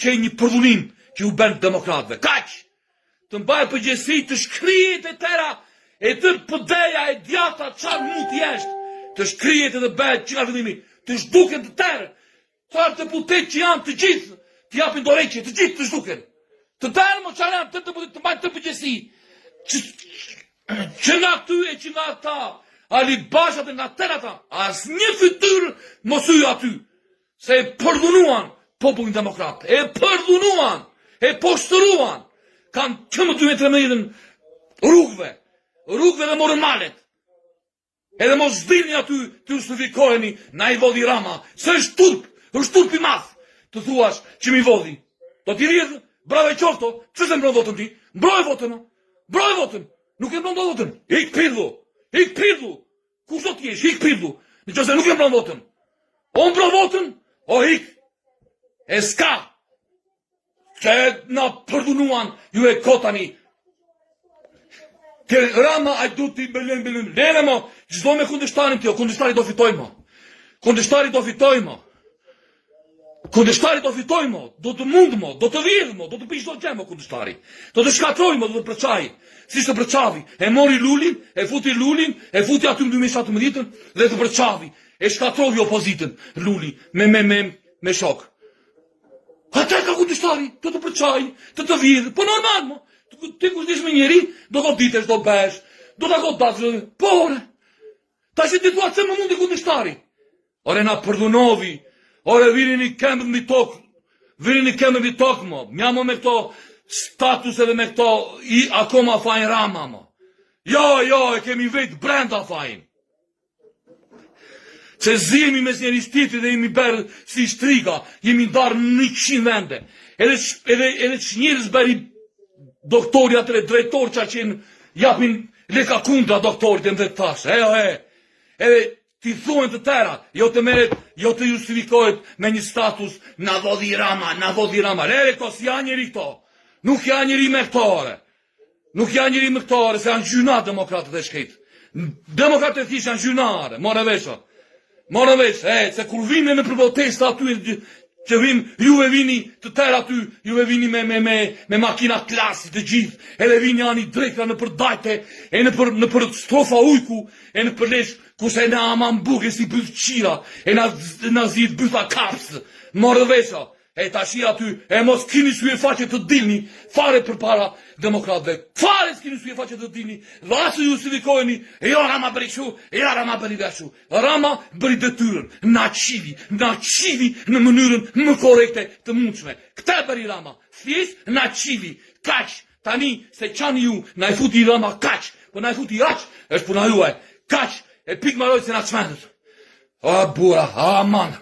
që një përdhunim që u bën demokratëve. Kaq! Të mbaj përgjegjësi të shkrijet e tëra, e të pëdeja e djata çfarë mund të jesh, të shkrijet e të bëhet që nga fillimi, të zhduken të tërë, çfarë deputet që janë të gjithë, të japin dorëheqje, të gjithë të zhduken. Të tërë më çfarë janë të mbajnë të përgjegjësi. Që nga ty e që nga ata, Ali Bashat e nga tërë ata, asnjë fytyrë mos hyj aty, se e përdhunuan popullin demokrat, e përdhunuan, e poshtëruan, kanë që më 2013 rrugëve dhe morën malet. Edhe mos dilni aty të justifikoheni na i vodhi Rama, se është turp i madh, të thuash që mi vodhi. Do t'i rridh, bravo e qofto, që se mbron votën ti? Mbroj votën, nuk e mbron votën. Ik pridhu, kush do t'jesh, ik pridhu, në qëse nuk e mbron votën. O mbron votën, o ik, e s'ka, që na përdhunuan ju e kotani. Ke Rama a du t'i belen, lene mo, gjdo me kundështarin tjo, kundështari do fitoj mo. Kundështari do fitoj mo, do të mund mo, do të vidh mo, do të pish do të gjemo kundështari. Do të shkatroj mo, do të përçaj. Si shtë përçavi, e mori Lulin, e futi aty në 2017 dhe të përçavi. E shkatrovi opozitën, Luli, me shok. Ata ka kundështari, të përçaj, të vidh, po normal mo. Ti kushtish me njeri, do goditesh, do besh, do ta godash, por, ta që ti thua që më mundi kundështari. Ore na përdhunovi, ore vini një këmbë mbi tokë, mo, mjamo me këto status edhe me këto, akoma fajn Rama, mo. Jo, e kemi vetë brenda fajn. Se zimi mes njeri shtiti dhe jemi berë si shtriga, jemi ndarë në 100 vende. Edhe që njërës beri doktori atëre drejtor që qenë japin leka kundra doktorit e më dhe të thashe. Edhe ti thuen të tëra, jo të meret, jo të justifikohet me një status na vodhi Rama. Lere këto, si janë njeri këto. Nuk janë njeri me këtore. Se janë gjuna demokratët e shkejtë. Demokratët e thishë janë gjunare, more vesh, se kur vime në protesta aty, që juve vini të tërë aty, juve vini me makina klasi të gjithë, edhe vini janë i drejtra në përdajte, e në për strofa ujku, e në përlesh, kuse në aman buke si bëth qira, e në zhjith bëtha kapsë, morë vesha, e tashi aty, e mos kini suje faqe të dilni, fare për para demokratëve, fare s'kini suje faqe të dilni, dhe asë justifikoheni, jo Rama bëri shu, jo Rama bëri veshu, Rama bëri detyrën, na qivi në mënyrën më korekte të mundshme. Këte bëri Rama, thjesht na qivi, kaq, tani se qani ju, na i futi Rama kaq, po na i futi aq, është puna juaj, kaq, e pik maroj se na çmendet. A bura, aman.